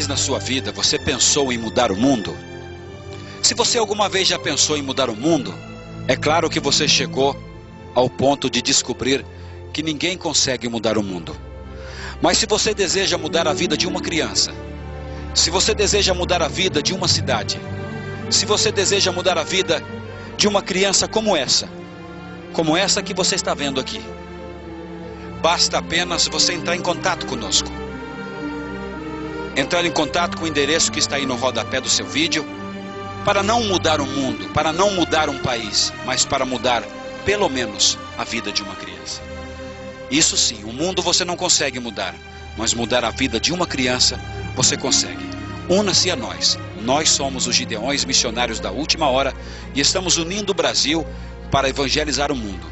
vez na sua vida você pensou em mudar o mundo? Se você alguma vez já pensou em mudar o mundo, é claro que você chegou ao ponto de descobrir que ninguém consegue mudar o mundo. Mas se você deseja mudar a vida de uma criança, se você deseja mudar a vida de uma cidade, se você deseja mudar a vida de uma criança como essa que você está vendo aqui, basta apenas você entrar em contato conosco. Entrar em contato com o endereço que está aí no rodapé do seu vídeo, para não mudar o mundo, para não mudar um país, mas para mudar, pelo menos, a vida de uma criança. Isso sim, o mundo você não consegue mudar, mas mudar a vida de uma criança, você consegue. Una-se a nós. Nós somos os Gideões Missionários da Última Hora e estamos unindo o Brasil para evangelizar o mundo.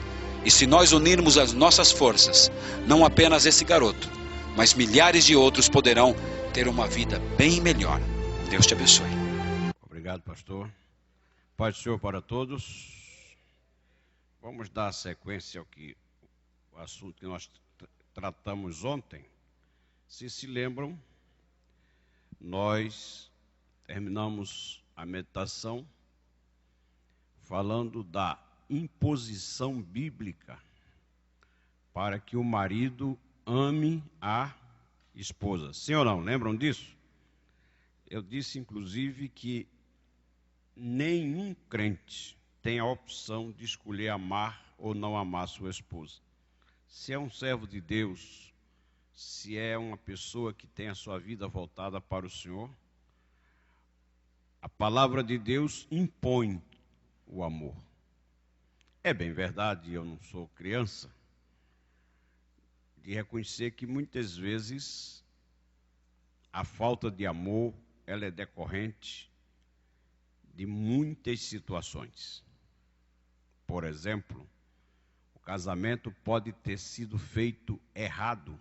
E se nós unirmos as nossas forças, não apenas esse garoto, mas milhares de outros poderão ter uma vida bem melhor. Deus te abençoe. Obrigado, pastor. Paz do Senhor para todos. Vamos dar sequência ao assunto que nós tratamos ontem. Se lembram, nós terminamos a meditação falando da imposição bíblica para que o marido ame a esposa. Sim ou não? Lembram disso? Eu disse, inclusive, que nenhum crente tem a opção de escolher amar ou não amar sua esposa. Se é um servo de Deus, se é uma pessoa que tem a sua vida voltada para o Senhor, a palavra de Deus impõe o amor. É bem verdade, eu não sou criança, de reconhecer que muitas vezes a falta de amor, ela é decorrente de muitas situações. Por exemplo, o casamento pode ter sido feito errado.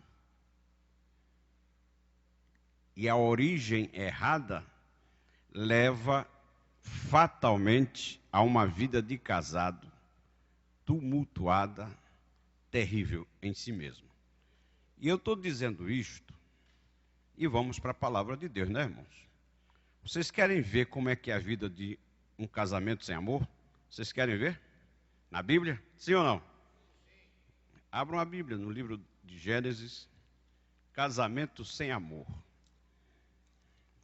E a origem errada leva fatalmente a uma vida de casado tumultuada, terrível em si mesmo. E eu estou dizendo isto, e vamos para a palavra de Deus, né, irmãos? Vocês querem ver como é que é a vida de um casamento sem amor? Vocês querem ver? Na Bíblia? Sim ou não? Abram a Bíblia no livro de Gênesis, casamento sem amor.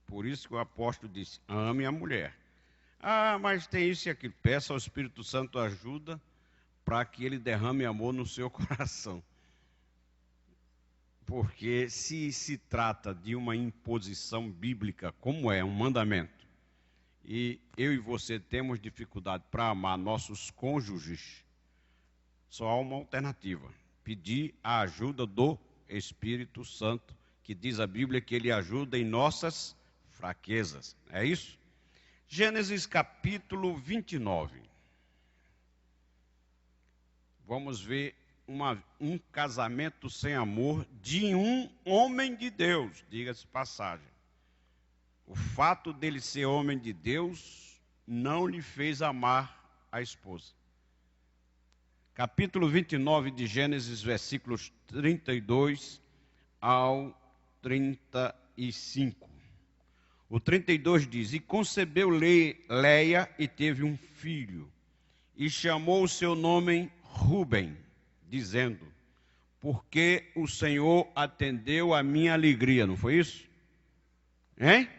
Por isso que o apóstolo disse, ame a mulher. Ah, mas tem isso e aquilo. Peça ao Espírito Santo ajuda para que ele derrame amor no seu coração. Porque se trata de uma imposição bíblica, como é um mandamento, e eu e você temos dificuldade para amar nossos cônjuges, só há uma alternativa: pedir a ajuda do Espírito Santo, que diz a Bíblia que ele ajuda em nossas fraquezas. É isso? Gênesis capítulo 29. Vamos ver um casamento sem amor de um homem de Deus, diga-se passagem. O fato dele ser homem de Deus não lhe fez amar a esposa. Capítulo 29 de Gênesis, versículos 32 ao 35. O 32 diz, e concebeu Leia e teve um filho, e chamou o seu nome Ruben, dizendo, porque o Senhor atendeu a minha alegria, não foi isso? Hein?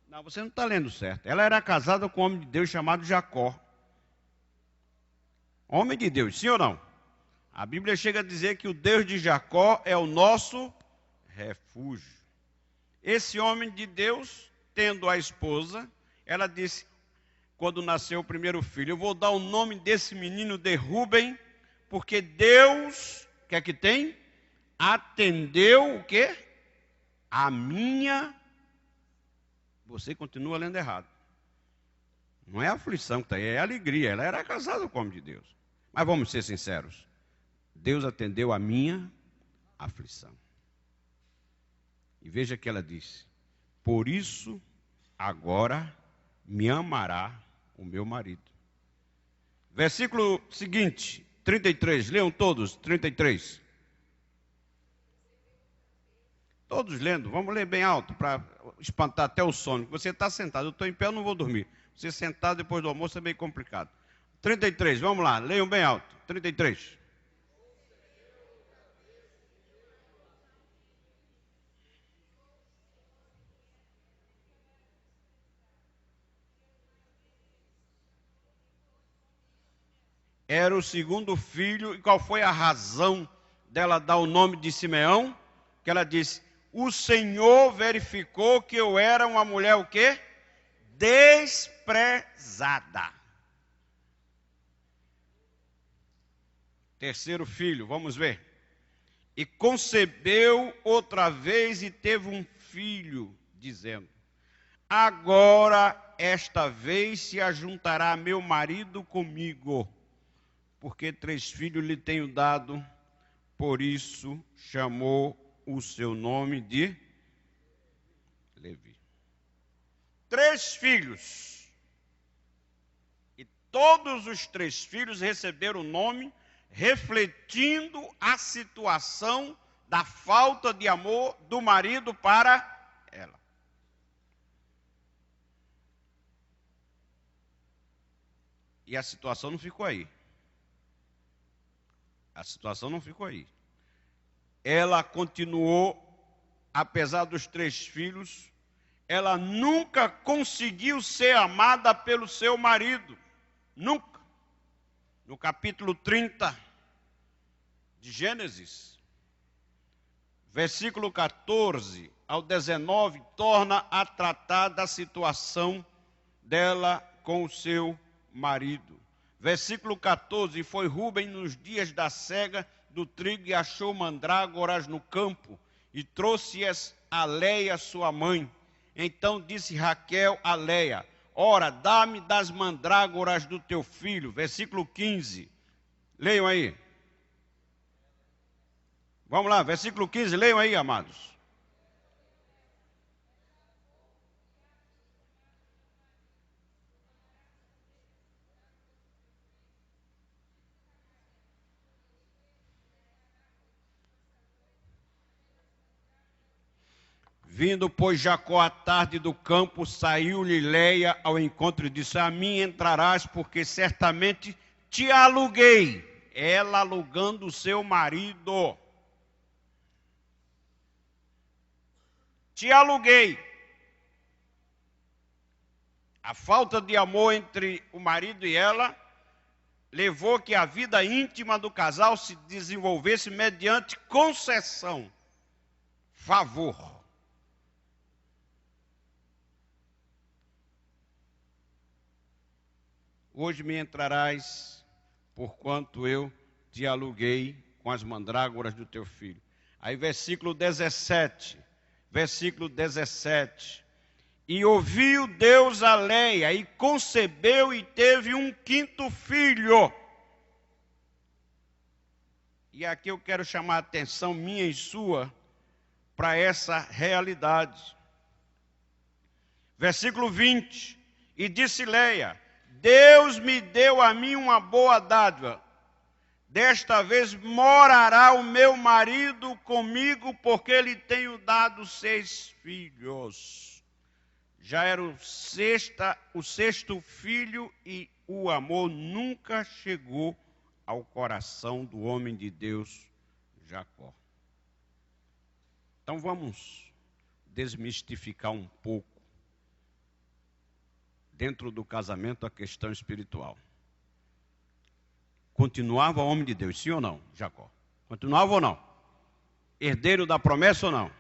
Não, você não está lendo certo. Ela era casada com um homem de Deus chamado Jacó. Homem de Deus, sim ou não? A Bíblia chega a dizer que o Deus de Jacó é o nosso refúgio. Esse homem de Deus, tendo a esposa, ela disse, quando nasceu o primeiro filho, eu vou dar o nome desse menino de Ruben, porque Deus, o que é que tem? Atendeu o quê? A minha... Você continua lendo errado. Não é aflição que está aí, é alegria. Ela era casada com o homem de Deus. Mas vamos ser sinceros. Deus atendeu a minha aflição. E veja que ela disse, por isso agora me amará o meu marido. Versículo seguinte, 33, leiam todos, 33. Todos lendo, vamos ler bem alto, para espantar até o sono. Você está sentado, eu estou em pé, eu não vou dormir. Você sentado depois do almoço é bem complicado. 33, vamos lá, leiam bem alto. 33. Era o segundo filho, e qual foi a razão dela dar o nome de Simeão? Que ela disse, o Senhor verificou que eu era uma mulher o quê? Desprezada. Terceiro filho, vamos ver. E concebeu outra vez e teve um filho, dizendo, agora esta vez se ajuntará meu marido comigo, porque 3 filhos lhe tenho dado, por isso chamou o seu nome de Levi. 3 filhos. E todos os 3 filhos receberam o nome refletindo a situação da falta de amor do marido para ela. E a situação não ficou aí. A situação não ficou aí. Ela continuou, apesar dos 3 filhos, ela nunca conseguiu ser amada pelo seu marido. Nunca. No capítulo 30 de Gênesis, versículo 14 ao 19, torna a tratar da situação dela com o seu marido. Versículo 14, foi Rúben nos dias da cega do trigo e achou mandrágoras no campo e trouxe-as a Leia, sua mãe. Então disse Raquel a Leia, ora, dá-me das mandrágoras do teu filho. Versículo 15, leiam aí. Vamos lá, versículo 15, leiam aí, amados. Vindo, pois, Jacó à tarde do campo, saiu-lhe Leia ao encontro e disse, a mim entrarás, porque certamente te aluguei. Ela alugando o seu marido. Te aluguei. A falta de amor entre o marido e ela levou que a vida íntima do casal se desenvolvesse mediante concessão, favor. Hoje me entrarás, porquanto eu te aluguei com as mandrágoras do teu filho. Aí versículo 17. E ouviu Deus a Leia, e concebeu e teve um 5º filho. E aqui eu quero chamar a atenção minha e sua para essa realidade. Versículo 20. E disse Leia, Deus me deu a mim uma boa dádiva. Desta vez morará o meu marido comigo, porque lhe tenho dado 6 filhos. Já era o 6º filho e o amor nunca chegou ao coração do homem de Deus, Jacó. Então vamos desmistificar um pouco dentro do casamento a questão espiritual. Continuava homem de Deus, sim ou não, Jacó? Continuava ou não? Herdeiro da promessa ou não?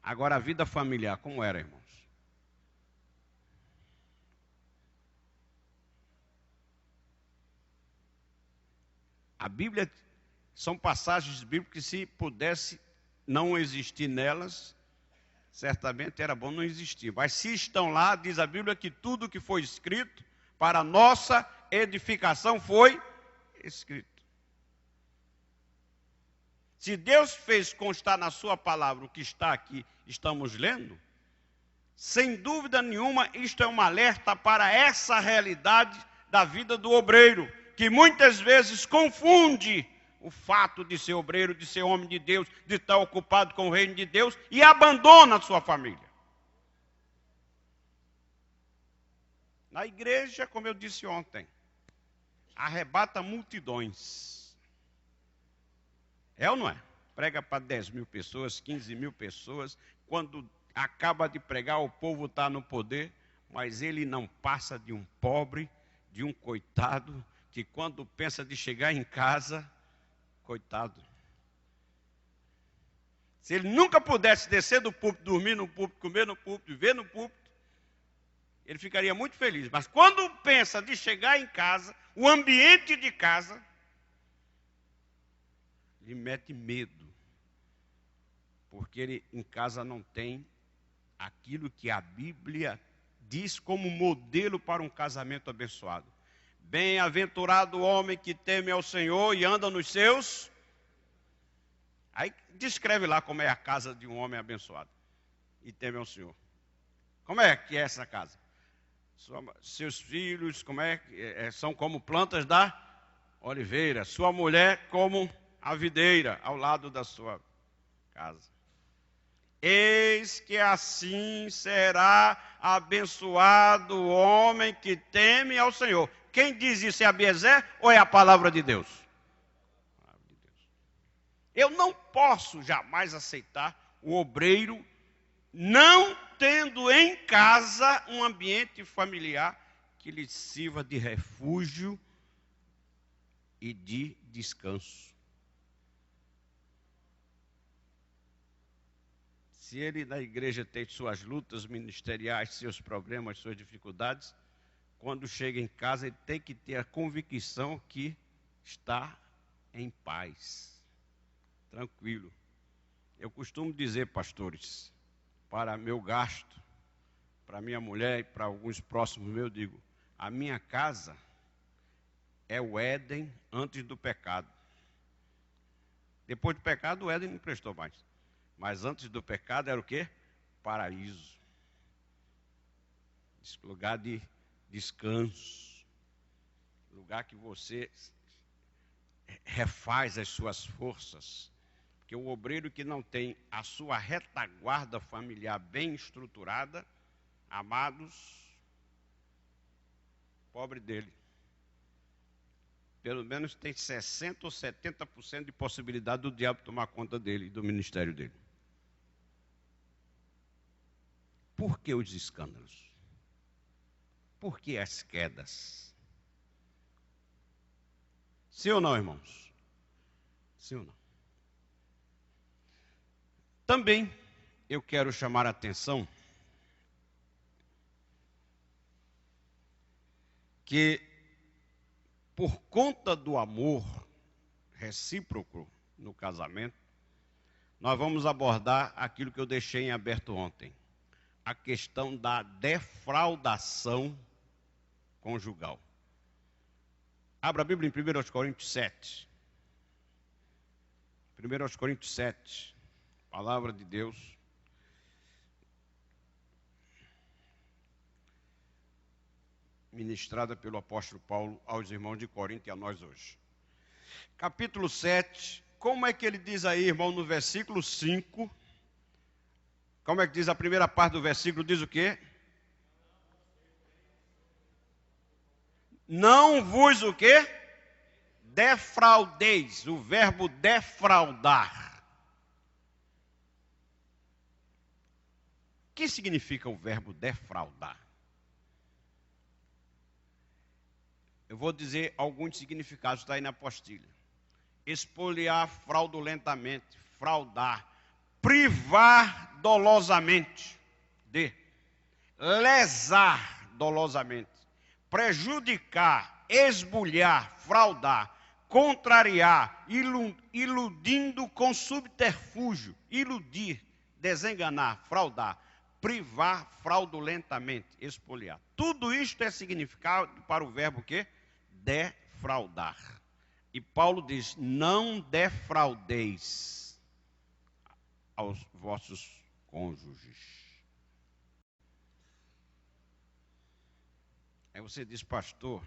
Agora a vida familiar, como era, irmãos? A Bíblia, são passagens bíblicas que se pudesse não existir nelas, certamente era bom não existir. Mas se estão lá, diz a Bíblia que tudo que foi escrito para nossa edificação foi escrito. Se Deus fez constar na sua palavra o que está aqui, estamos lendo, sem dúvida nenhuma, isto é um alerta para essa realidade da vida do obreiro, que muitas vezes confunde o fato de ser obreiro, de ser homem de Deus, de estar ocupado com o reino de Deus e abandona a sua família. Na igreja, como eu disse ontem, arrebata multidões. É ou não é? Prega para 10 mil pessoas, 15 mil pessoas. Quando acaba de pregar, o povo está no poder, mas ele não passa de um pobre, de um coitado, que quando pensa de chegar em casa, coitado. Se ele nunca pudesse descer do púlpito, dormir no púlpito, comer no púlpito, viver no púlpito, ele ficaria muito feliz. Mas quando pensa de chegar em casa, o ambiente de casa lhe mete medo. Porque ele em casa não tem aquilo que a Bíblia diz como modelo para um casamento abençoado. Bem-aventurado o homem que teme ao Senhor e anda nos seus. Aí descreve lá como é a casa de um homem abençoado e teme ao Senhor. Como é que é essa casa? Seus filhos são como plantas da oliveira. Sua mulher como a videira ao lado da sua casa. Eis que assim será abençoado o homem que teme ao Senhor. Quem diz isso é Abiezer ou é a palavra de Deus? Eu não posso jamais aceitar o obreiro não tendo em casa um ambiente familiar que lhe sirva de refúgio e de descanso. Se ele na igreja tem suas lutas ministeriais, seus problemas, suas dificuldades, quando chega em casa ele tem que ter a convicção que está em paz, tranquilo. Eu costumo dizer, pastores, para meu gasto, para minha mulher e para alguns próximos meus, eu digo, a minha casa é o Éden antes do pecado. Depois do pecado, o Éden não prestou mais. Mas antes do pecado era o quê? Paraíso. Esse lugar de descanso. Lugar que você refaz as suas forças. Porque o obreiro que não tem a sua retaguarda familiar bem estruturada, amados, pobre dele. Pelo menos tem 60% ou 70% de possibilidade do diabo tomar conta dele e do ministério dele. Por que os escândalos? Por que as quedas? Sim ou não, irmãos? Sim ou não? Também eu quero chamar a atenção que, por conta do amor recíproco no casamento, nós vamos abordar aquilo que eu deixei em aberto ontem. A questão da defraudação conjugal. Abra a Bíblia em 1 Coríntios 7. 1 Coríntios 7, palavra de Deus. Ministrada pelo apóstolo Paulo aos irmãos de Corinto e a nós hoje. Capítulo 7, como é que ele diz aí, irmão, no versículo 5? Como é que diz a primeira parte do versículo? Diz o quê? Não vos o quê? Defraudeis. O verbo defraudar. O que significa o verbo defraudar? Eu vou dizer alguns significados, está aí na apostilha. Espoliar fraudulentamente, fraudar, privar dolosamente, lesar dolosamente, prejudicar, esbulhar, fraudar, contrariar, iludindo com subterfúgio, iludir, desenganar, fraudar, privar fraudulentamente, espoliar. Tudo isto é significado para o verbo que? Defraudar. E Paulo diz, não defraudeis aos vossos cônjuges. Aí você diz, pastor,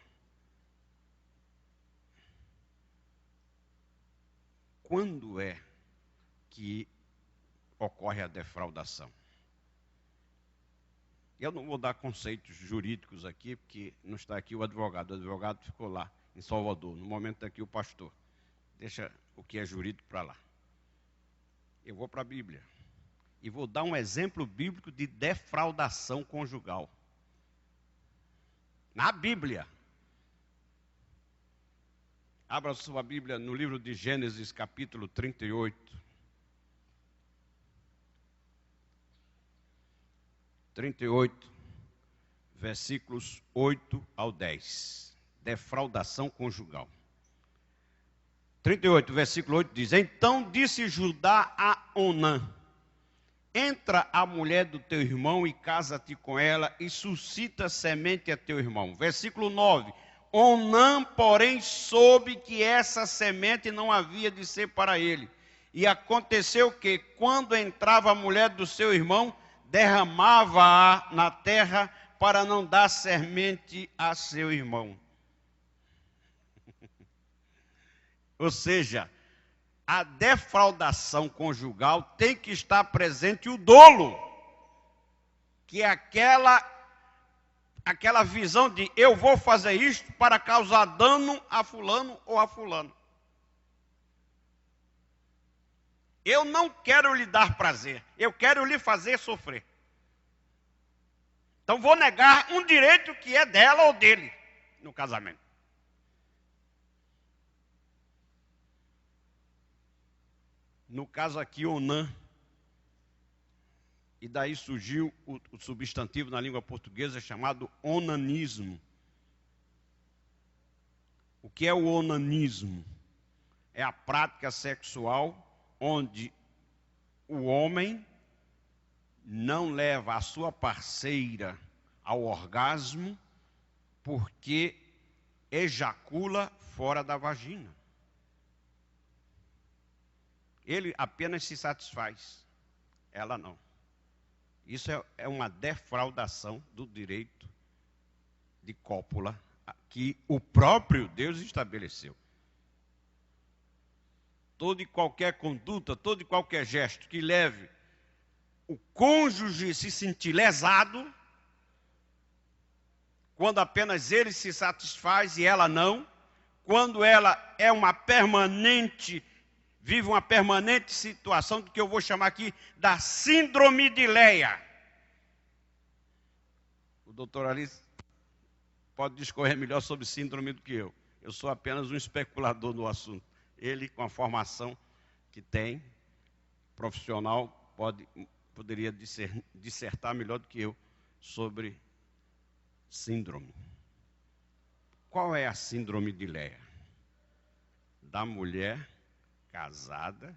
quando é que ocorre a defraudação? Eu não vou dar conceitos jurídicos aqui, porque não está aqui o advogado ficou lá em Salvador, no momento está aqui o pastor. Deixa o que é jurídico para lá. Eu vou para a Bíblia e vou dar um exemplo bíblico de defraudação conjugal. Na Bíblia. Abra sua Bíblia no livro de Gênesis, capítulo 38. 38, versículos 8 ao 10. Defraudação conjugal. 38, versículo 8 diz: Então disse Judá a Onã: Entra a mulher do teu irmão e casa-te com ela e suscita semente a teu irmão. Versículo 9. Onã, porém, soube que essa semente não havia de ser para ele. E aconteceu que, quando entrava a mulher do seu irmão, derramava-a na terra para não dar semente a seu irmão. Ou seja, a defraudação conjugal tem que estar presente o dolo, que é aquela visão de eu vou fazer isto para causar dano a fulano ou a fulano. Eu não quero lhe dar prazer, eu quero lhe fazer sofrer. Então vou negar um direito que é dela ou dele no casamento. No caso aqui, Onã. E daí surgiu o substantivo na língua portuguesa chamado onanismo. O que é o onanismo? É a prática sexual onde o homem não leva a sua parceira ao orgasmo porque ejacula fora da vagina. Ele apenas se satisfaz, ela não. Isso é uma defraudação do direito de cópula que o próprio Deus estabeleceu. Toda e qualquer conduta, todo e qualquer gesto que leve o cônjuge a se sentir lesado, quando apenas ele se satisfaz e ela não, quando ela é vive uma permanente situação do que eu vou chamar aqui da síndrome de Leia. O doutor Alice pode discorrer melhor sobre síndrome do que eu. Eu sou apenas um especulador no assunto. Ele, com a formação que tem, profissional, poderia dissertar melhor do que eu sobre síndrome. Qual é a síndrome de Leia? Da mulher casada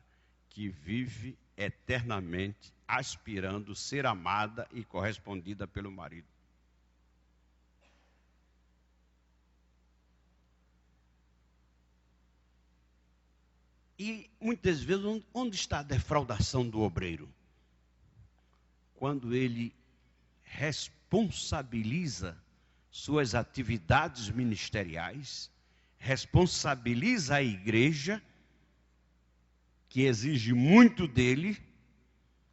que vive eternamente aspirando ser amada e correspondida pelo marido. E muitas vezes, onde está a defraudação do obreiro? Quando ele responsabiliza suas atividades ministeriais, responsabiliza a igreja, que exige muito dele,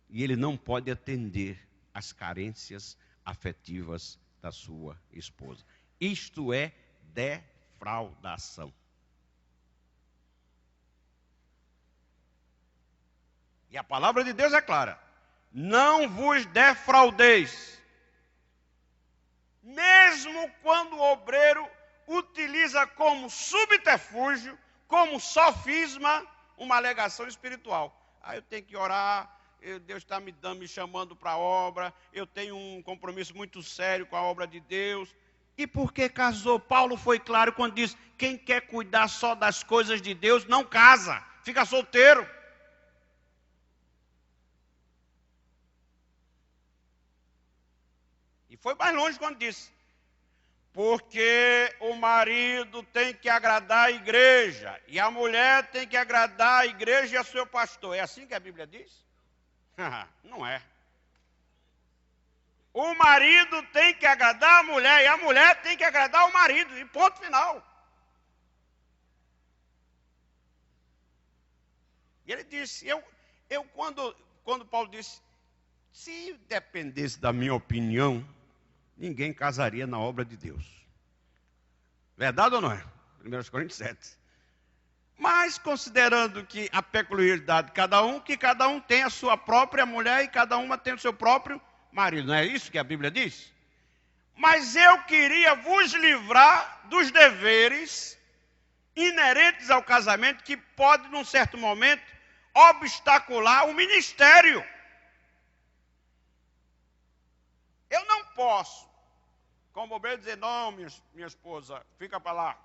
e ele não pode atender às carências afetivas da sua esposa. Isto é defraudação. E a palavra de Deus é clara: não vos defraudeis. Mesmo quando o obreiro utiliza como subterfúgio, como sofisma, uma alegação espiritual. Eu tenho que orar, Deus está me chamando para a obra, eu tenho um compromisso muito sério com a obra de Deus. E por que casou? Paulo foi claro quando disse: quem quer cuidar só das coisas de Deus, não casa, fica solteiro. E foi mais longe quando disse: porque o marido tem que agradar a igreja, e a mulher tem que agradar a igreja e a seu pastor. É assim que a Bíblia diz? Não é. O marido tem que agradar a mulher, e a mulher tem que agradar o marido, e ponto final. E ele disse, quando Paulo disse, se dependesse da minha opinião, ninguém casaria na obra de Deus. Verdade ou não é? 1 Coríntios 7. Mas considerando que a peculiaridade de cada um, que cada um tem a sua própria mulher e cada uma tem o seu próprio marido. Não é isso que a Bíblia diz? Mas eu queria vos livrar dos deveres inerentes ao casamento que pode, num certo momento, obstacular o ministério. Eu não posso, como bobeira, dizer, não, minha esposa, fica para lá.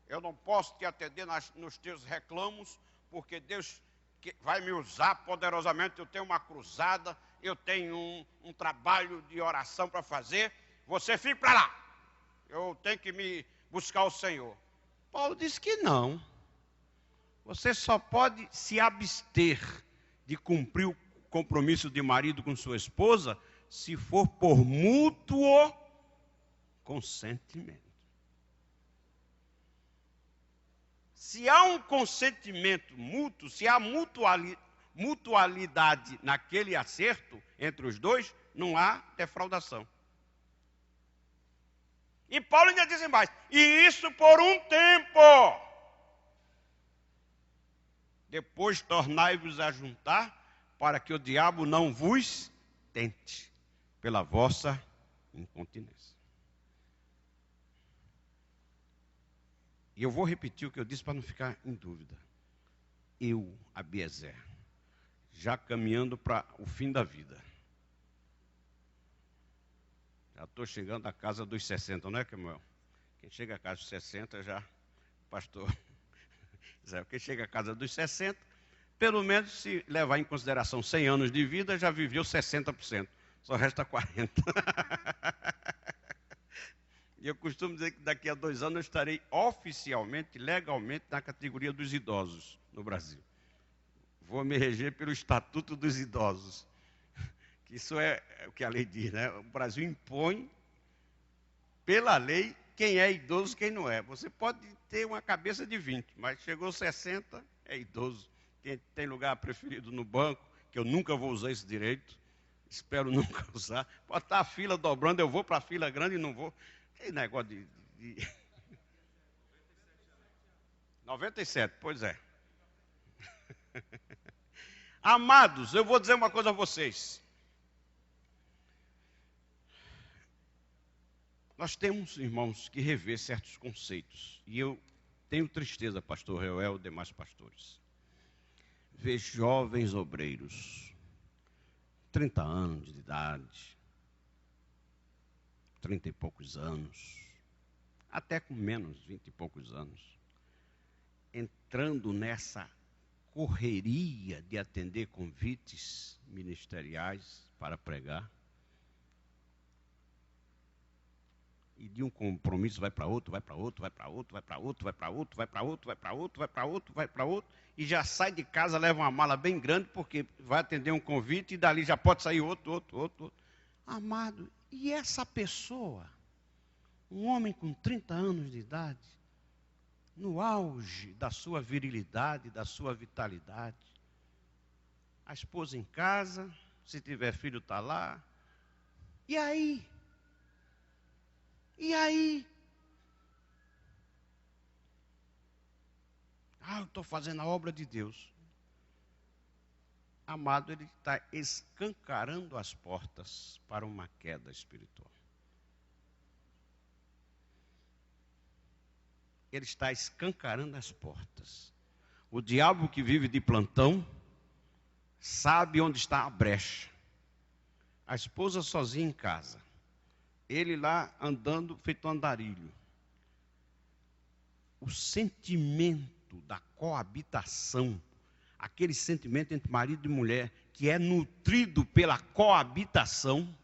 Eu não posso te atender nos teus reclamos, porque Deus vai me usar poderosamente. Eu tenho uma cruzada, eu tenho um trabalho de oração para fazer. Você fica para lá. Eu tenho que me buscar o Senhor. Paulo disse que não. Você só pode se abster de cumprir o compromisso de marido com sua esposa se for por mútuo consentimento. Se há um consentimento mútuo, se há mutualidade naquele acerto entre os dois, não há defraudação. E Paulo ainda diz mais, e isso por um tempo. Depois tornai-vos a juntar, para que o diabo não vos tente pela vossa incontinência. E eu vou repetir o que eu disse para não ficar em dúvida. Eu, Abiezer, já caminhando para o fim da vida. Já estou chegando à casa dos 60, não é, Samuel? Quem chega à casa dos 60 já, pastor, quem chega à casa dos 60, pelo menos se levar em consideração 100 anos de vida, já viveu 60%, só resta 40%. E eu costumo dizer que daqui a 2 anos eu estarei oficialmente, legalmente, na categoria dos idosos no Brasil. Vou me reger pelo Estatuto dos Idosos. Que isso é o que a lei diz, né? O Brasil impõe, pela lei, quem é idoso e quem não é. Você pode ter uma cabeça de 20, mas chegou 60, é idoso. Quem tem lugar preferido no banco, que eu nunca vou usar esse direito, espero nunca usar. Pode estar a fila dobrando, eu vou para a fila grande e não vou. Que negócio de... 97, pois é. Amados, eu vou dizer uma coisa a vocês. Nós temos, irmãos, que rever certos conceitos. E eu tenho tristeza, pastor Reuel e demais pastores. Ver jovens obreiros, 30 anos de idade, 30 e poucos anos, até com menos, 20 e poucos anos, entrando nessa correria de atender convites ministeriais para pregar, e de um compromisso vai para outro, vai para outro, vai para outro, vai para outro, vai para outro, vai para outro, vai para outro, vai para outro, vai para outro, e já sai de casa, leva uma mala bem grande, porque vai atender um convite, e dali já pode sair outro. Amado, e essa pessoa, um homem com 30 anos de idade, no auge da sua virilidade, da sua vitalidade, a esposa em casa, se tiver filho está lá, e aí? E aí? Eu estou fazendo a obra de Deus. Amado, ele está escancarando as portas para uma queda espiritual. Ele está escancarando as portas. O diabo que vive de plantão sabe onde está a brecha. A esposa sozinha em casa. Ele lá andando feito andarilho. O sentimento da coabitação, aquele sentimento entre marido e mulher, que é nutrido pela coabitação,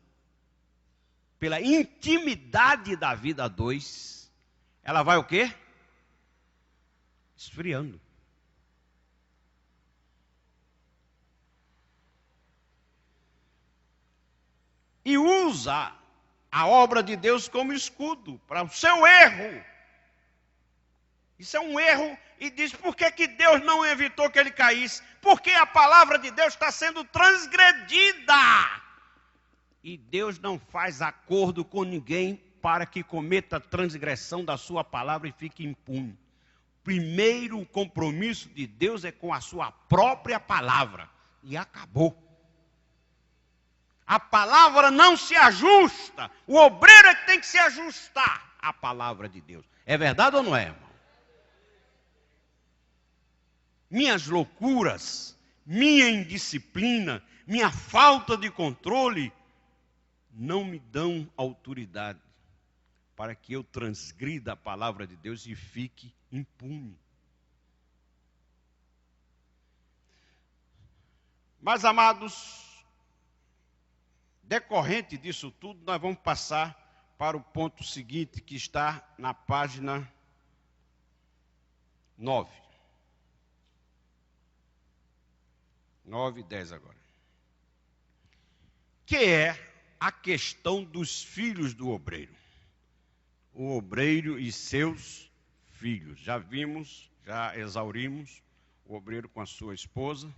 pela intimidade da vida a dois, ela vai o quê? Esfriando. E usa a obra de Deus como escudo para o seu erro. Isso é um erro e diz, por que Deus não evitou que ele caísse? Porque a palavra de Deus está sendo transgredida. E Deus não faz acordo com ninguém para que cometa transgressão da sua palavra e fique impune. Primeiro, o compromisso de Deus é com a sua própria palavra. E acabou. A palavra não se ajusta. O obreiro é que tem que se ajustar à palavra de Deus. É verdade ou não é, irmão? Minhas loucuras, minha indisciplina, minha falta de controle não me dão autoridade para que eu transgrida a palavra de Deus e fique impune. Mas, amados, decorrente disso tudo, nós vamos passar para o ponto seguinte, que está na página 9. 9 e 10 agora. Que é a questão dos filhos do obreiro. O obreiro e seus filhos. Já vimos, já exaurimos o obreiro com a sua esposa.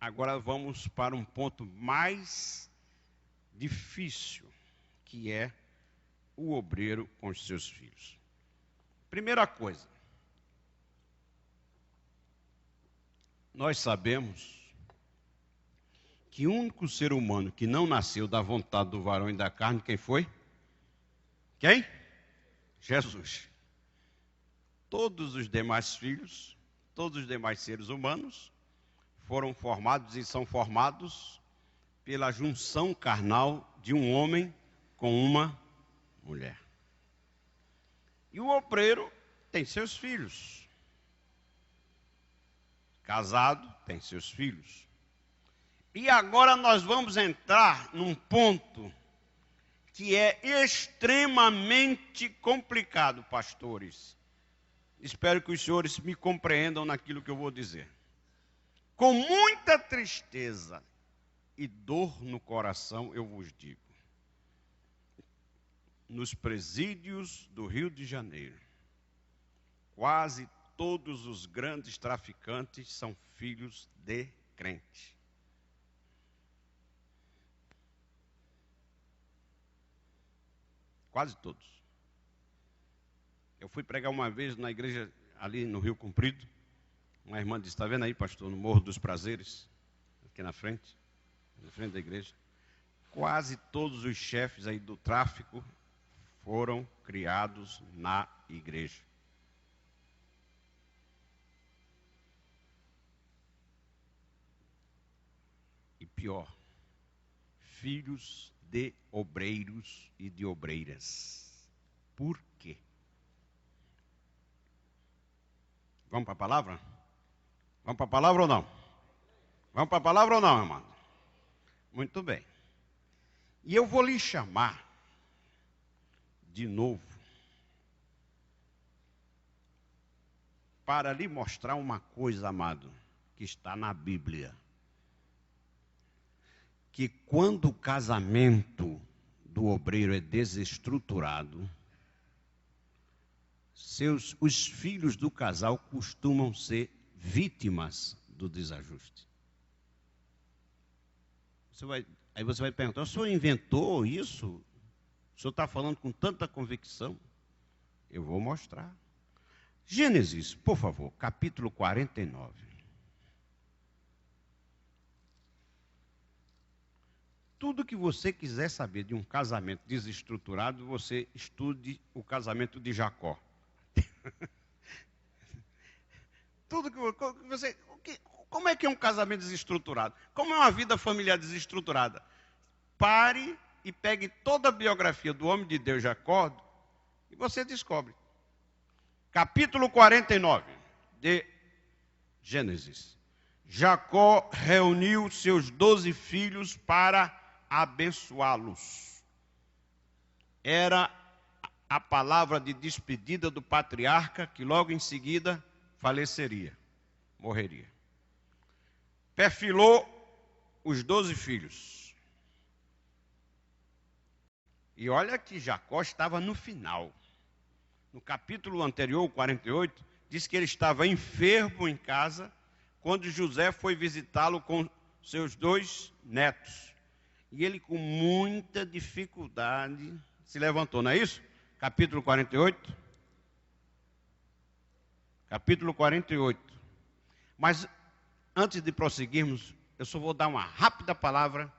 Agora vamos para um ponto mais difícil, que é o obreiro com os seus filhos. Primeira coisa, nós sabemos que o único ser humano que não nasceu da vontade do varão e da carne, quem foi? Quem? Jesus. Todos os demais filhos, todos os demais seres humanos foram formados e são formados pela junção carnal de um homem com uma mulher. E o obreiro tem seus filhos. Casado, tem seus filhos. E agora nós vamos entrar num ponto que é extremamente complicado, pastores. Espero que os senhores me compreendam naquilo que eu vou dizer. Com muita tristeza e dor no coração, eu vos digo. Nos presídios do Rio de Janeiro, quase todos os grandes traficantes são filhos de crente. Quase todos. Eu fui pregar uma vez na igreja ali no Rio Comprido. Uma irmã disse, está vendo aí, pastor, no Morro dos Prazeres, aqui na frente da igreja. Quase todos os chefes aí do tráfico foram criados na igreja. E pior, filhos de obreiros e de obreiras. Por quê? Vamos para a palavra? Vamos para a palavra ou não? Vamos para a palavra ou não, amado? Muito bem. E eu vou lhe chamar de novo para lhe mostrar uma coisa, amado, que está na Bíblia. Que quando o casamento do obreiro é desestruturado, os filhos do casal costumam ser vítimas do desajuste. Aí você vai perguntar, o senhor inventou isso? O senhor está falando com tanta convicção? Eu vou mostrar. Gênesis, por favor, capítulo 49. Tudo que você quiser saber de um casamento desestruturado, você estude o casamento de Jacó. Tudo que você... Como é que é um casamento desestruturado? Como é uma vida familiar desestruturada? Pare e pegue toda a biografia do homem de Deus Jacó e você descobre. Capítulo 49 de Gênesis. Jacó reuniu seus 12 filhos para abençoá-los. Era a palavra de despedida do patriarca, que logo em seguida faleceria, morreria. Perfilou os 12 filhos. E olha que Jacó estava no final. no capítulo anterior, 48, diz que ele estava enfermo em casa quando José foi visitá-lo com seus 2 netos. E ele, com muita dificuldade, se levantou, não é isso? Capítulo 48. Capítulo 48. Mas, antes de prosseguirmos, eu só vou dar uma rápida palavra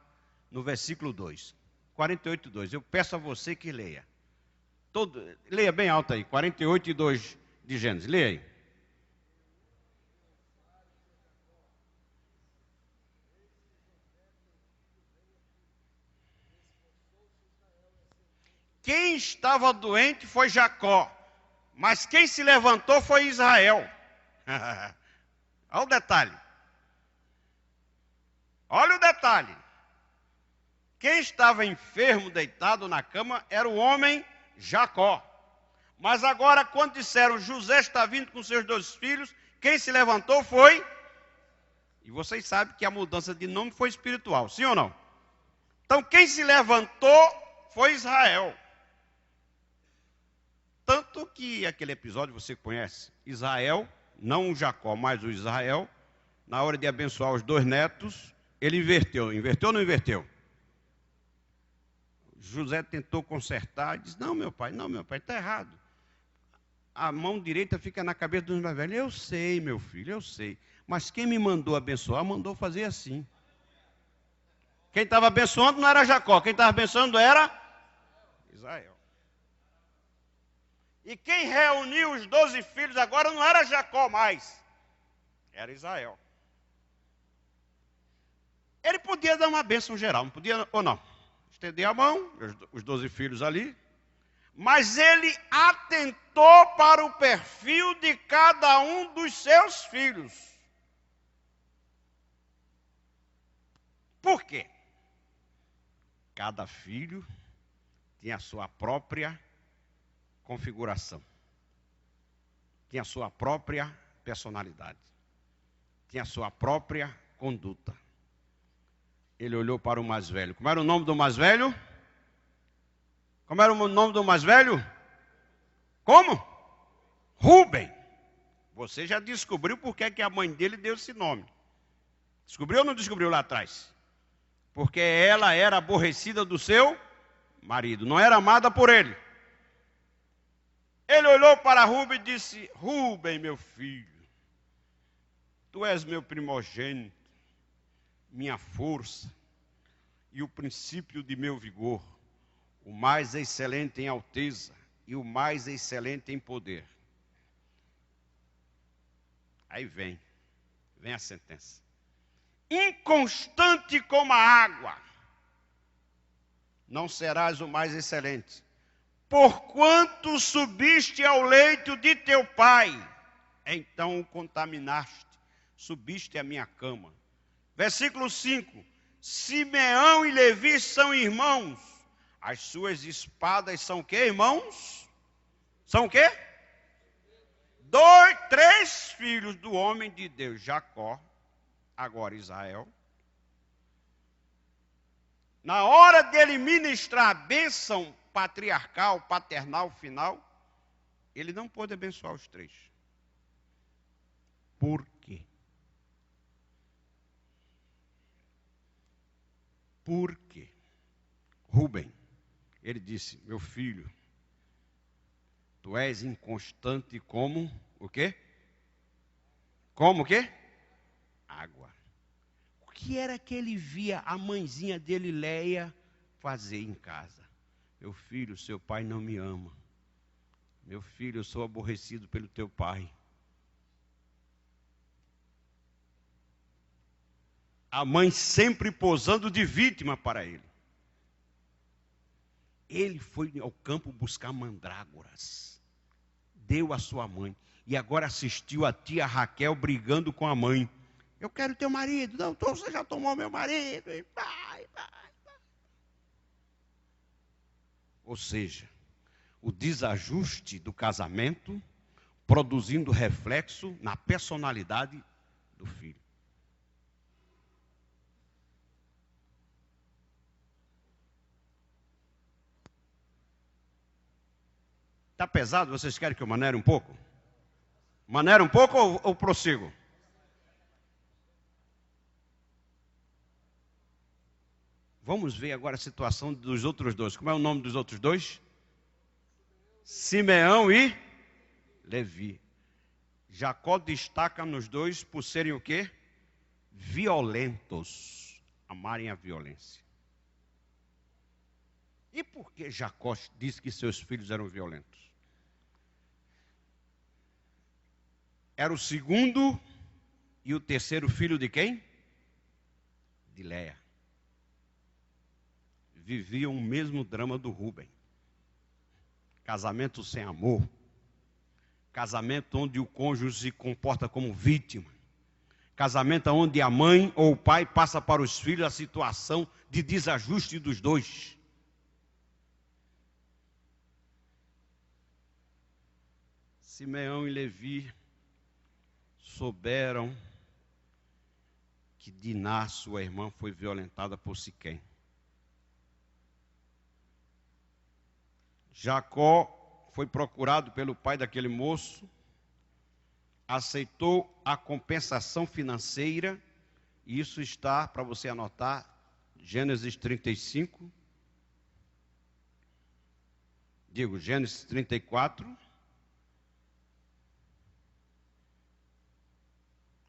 no versículo 2. 48, 2. Eu peço a você que leia. Leia bem alto aí. 48 e 2 de Gênesis. Leia aí. Quem estava doente foi Jacó, mas quem se levantou foi Israel. Olha o detalhe. Olha o detalhe. Quem estava enfermo, deitado na cama, era o homem Jacó. Mas agora, quando disseram José está vindo com seus 2 filhos, quem se levantou foi... E vocês sabem que a mudança de nome foi espiritual, sim ou não? Então, quem se levantou foi Israel. Tanto que aquele episódio você conhece, Israel, não o Jacó, mas o Israel, na hora de abençoar os 2 netos, ele inverteu. Inverteu ou não inverteu? José tentou consertar, disse, não, meu pai, está errado. A mão direita fica na cabeça dos mais velhos. Eu sei, meu filho, eu sei. Mas quem me mandou abençoar, mandou fazer assim. Quem estava abençoando não era Jacó, quem estava abençoando era Israel. E quem reuniu os 12 filhos agora não era Jacó mais, era Israel. Ele podia dar uma bênção geral, não podia ou não? Estender a mão, os 12 filhos ali, mas ele atentou para o perfil de cada um dos seus filhos. Por quê? Cada filho tinha a sua própria configuração, tinha a sua própria personalidade, tinha a sua própria conduta. Ele olhou para o mais velho. Como era o nome do mais velho? Como era o nome do mais velho? Como? Rubem. Você já descobriu por que a mãe dele deu esse nome. Descobriu ou não descobriu lá atrás? Porque ela era aborrecida do seu marido, não era amada por ele. Ele olhou para Rubem e disse, Rubem, meu filho, tu és meu primogênito, minha força e o princípio de meu vigor, o mais excelente em alteza e o mais excelente em poder. Aí vem a sentença. Inconstante como a água, não serás o mais excelente, porquanto subiste ao leito de teu pai, então o contaminaste, subiste à minha cama. Versículo 5, Simeão e Levi são irmãos, as suas espadas são o quê, irmãos? São o quê? 3 filhos do homem de Deus, Jacó, agora Israel. Na hora dele ministrar a bênção patriarcal, paternal, final, ele não pôde abençoar os 3. Por quê? Por quê? Rubem, ele disse, meu filho, tu és inconstante como o quê? Como o quê? Água. O que era que ele via a mãezinha dele, Leia, fazer em casa? Meu filho, seu pai não me ama. Meu filho, eu sou aborrecido pelo teu pai. A mãe sempre posando de vítima para ele. Ele foi ao campo buscar mandrágoras. Deu a sua mãe. E agora assistiu a tia Raquel brigando com a mãe. Eu quero teu marido. Não, você já tomou meu marido. E vai. Ou seja, o desajuste do casamento produzindo reflexo na personalidade do filho. Está pesado? Vocês querem que eu manere um pouco? Manere um pouco ou prossigo? Vamos ver agora a situação dos outros dois. Como é o nome dos outros dois? Simeão e Levi. Jacó destaca nos dois por serem o quê? Violentos. Amarem a violência. E por que Jacó disse que seus filhos eram violentos? Era o segundo e o terceiro filho de quem? De Léia. Viviam o mesmo drama do Rúben. Casamento sem amor. Casamento onde o cônjuge se comporta como vítima. Casamento onde a mãe ou o pai passa para os filhos a situação de desajuste dos dois. Simeão e Levi souberam que Diná, sua irmã, foi violentada por Siquém. Jacó foi procurado pelo pai daquele moço, aceitou a compensação financeira, e isso está, para você anotar, Gênesis 35, Gênesis 34.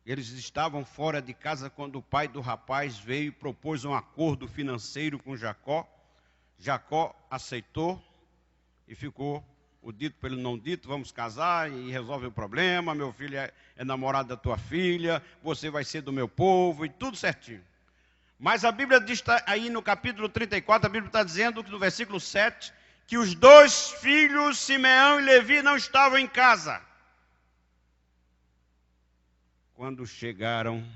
Eles estavam fora de casa quando o pai do rapaz veio e propôs um acordo financeiro com Jacó. Jacó aceitou e ficou o dito pelo não dito, vamos casar e resolve o problema, meu filho é namorado da tua filha, você vai ser do meu povo e tudo certinho. Mas a Bíblia diz aí no capítulo 34, a Bíblia está dizendo que no versículo 7, que os dois filhos, Simeão e Levi, não estavam em casa. Quando chegaram,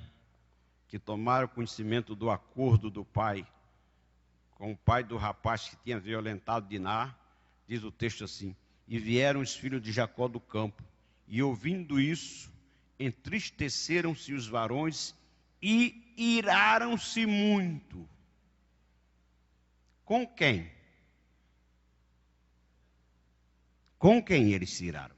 que tomaram conhecimento do acordo do pai, com o pai do rapaz que tinha violentado Diná, diz o texto assim, e vieram os filhos de Jacó do campo, e ouvindo isso, entristeceram-se os varões e iraram-se muito. Com quem? Com quem eles se iraram?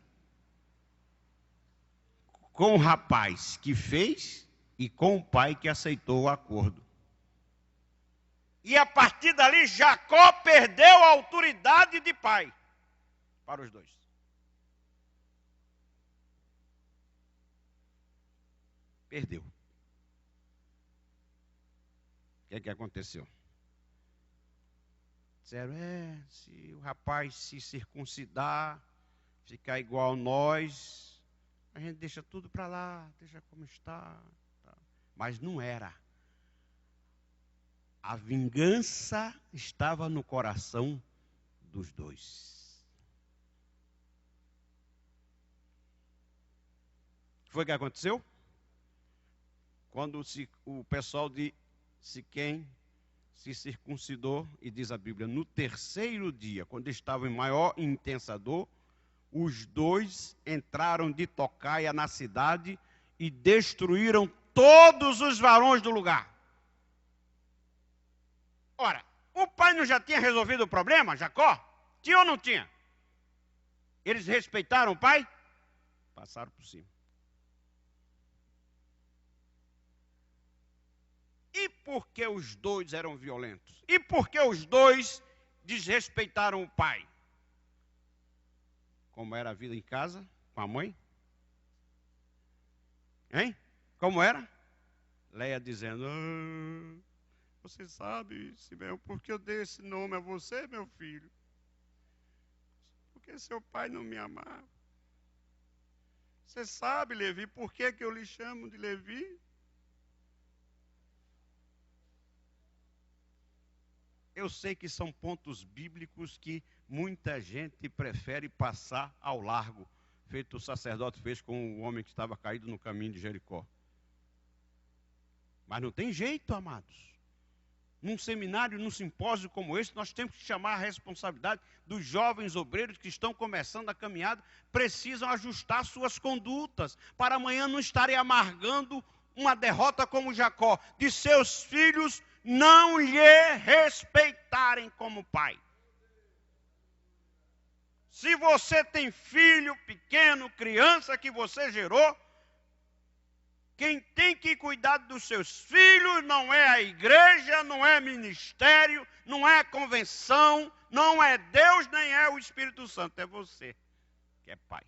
Com o rapaz que fez e com o pai que aceitou o acordo. E a partir dali, Jacó perdeu a autoridade de pai para os dois. Perdeu. O que aconteceu? Disseram, se o rapaz se circuncidar, ficar igual a nós, a gente deixa tudo para lá, deixa como está. Tá. Mas não era. A vingança estava no coração dos dois. O que foi que aconteceu? Quando o pessoal de Siquém se circuncidou, e diz a Bíblia, no terceiro dia, quando estavam em maior e intensa dor, os dois entraram de tocaia na cidade e destruíram todos os varões do lugar. Ora, o pai não já tinha resolvido o problema, Jacó? Tinha ou não tinha? Eles respeitaram o pai? Passaram por cima. E por que os dois eram violentos? E por que os dois desrespeitaram o pai? Como era a vida em casa, com a mãe? Hein? Como era? Léia dizendo, você sabe, Simeão, por que eu dei esse nome a você, meu filho? Porque seu pai não me amava. Você sabe, Levi, por que eu lhe chamo de Levi? Eu sei que são pontos bíblicos que muita gente prefere passar ao largo, feito o sacerdote fez com o homem que estava caído no caminho de Jericó. Mas não tem jeito, amados. Num seminário, num simpósio como esse, nós temos que chamar a responsabilidade dos jovens obreiros que estão começando a caminhada, precisam ajustar suas condutas, para amanhã não estarem amargando uma derrota como Jacó, de seus filhos não lhe respeitarem como pai. Se você tem filho pequeno, criança que você gerou, quem tem que cuidar dos seus filhos não é a igreja, não é ministério, não é convenção, não é Deus, nem é o Espírito Santo, é você, que é pai.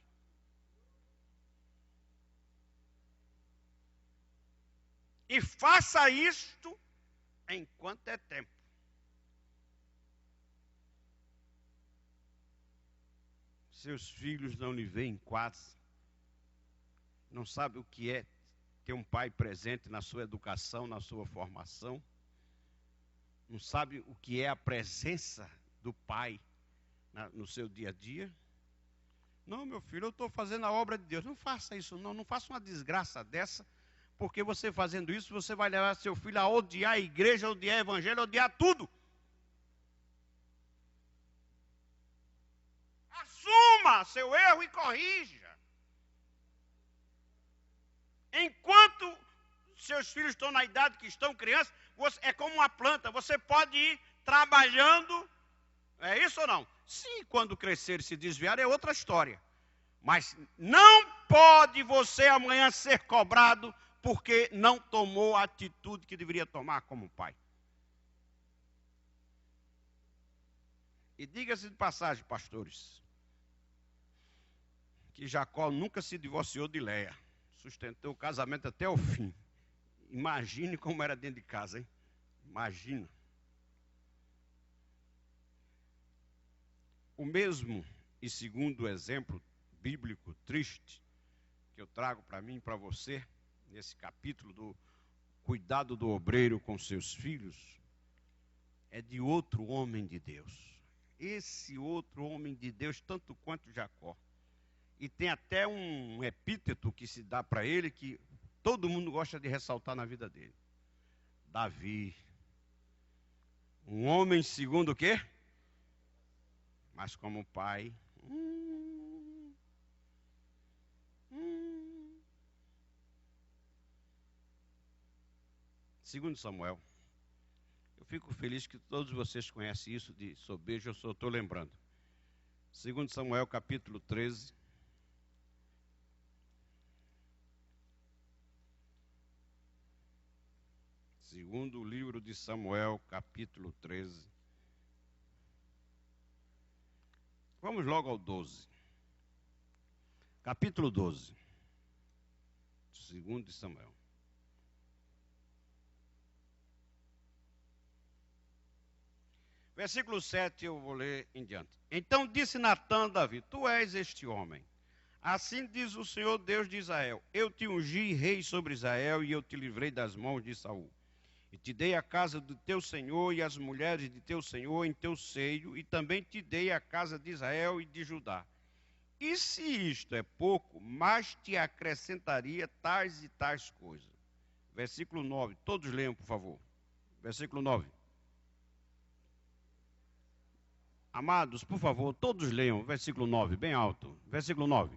E faça isto enquanto é tempo. Seus filhos não lhe veem quase, não sabem o que é ter um pai presente na sua educação, na sua formação, não sabe o que é a presença do pai no seu dia a dia. Não, meu filho, eu estou fazendo a obra de Deus. Não faça isso, não faça uma desgraça dessa, porque você fazendo isso, você vai levar seu filho a odiar a igreja, a odiar o evangelho, a odiar tudo. Assuma seu erro e corrija. Enquanto seus filhos estão na idade que estão crianças, é como uma planta, você pode ir trabalhando, é isso ou não? Se quando crescer e se desviar é outra história. Mas não pode você amanhã ser cobrado porque não tomou a atitude que deveria tomar como pai. E diga-se de passagem, pastores, que Jacó nunca se divorciou de Léia. Sustentou o casamento até o fim. Imagine como era dentro de casa, hein? Imagina. O mesmo e segundo exemplo bíblico triste que eu trago para mim e para você, nesse capítulo do cuidado do obreiro com seus filhos, é de outro homem de Deus. Esse outro homem de Deus, tanto quanto Jacó. E tem até um epíteto que se dá para ele, que todo mundo gosta de ressaltar na vida dele. Davi. Um homem segundo o quê? Mas como pai. Segundo Samuel. Eu fico feliz que todos vocês conhecem isso de sobejo, eu só estou lembrando. Segundo Samuel, capítulo 13. Segundo o livro de Samuel, capítulo 13. Vamos logo ao 12. Capítulo 12. Segundo de Samuel. Versículo 7 eu vou ler em diante. Então disse Natã a Davi: Tu és este homem. Assim diz o Senhor Deus de Israel: Eu te ungi rei sobre Israel e eu te livrei das mãos de Saul. E te dei a casa do teu senhor e as mulheres de teu senhor em teu seio, e também te dei a casa de Israel e de Judá. E se isto é pouco, mais te acrescentaria tais e tais coisas. Versículo 9, todos leiam, por favor. Versículo 9. Amados, por favor, todos leiam. Versículo 9, bem alto. Versículo 9.